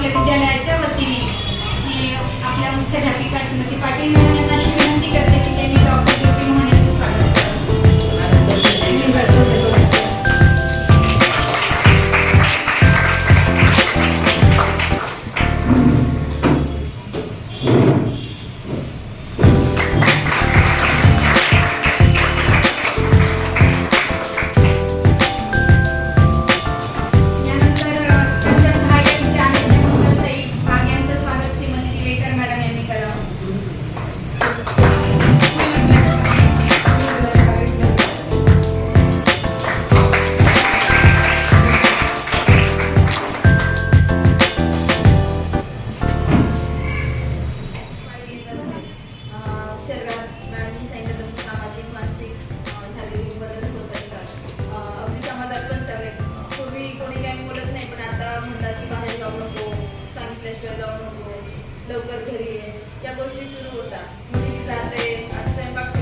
आपल्या विद्यालयाच्या वतीने मी आपल्या मुख्याध्यापिका श्रीमती पाटील मॅडम यांना अशी विनंती करते की त्यांनी डॉक्टर ज्योती मोहन यांचे स्वागत लवकर घरी ये, या गोष्टी सुरू होतात. मुलगी जाते, स्वयंपाक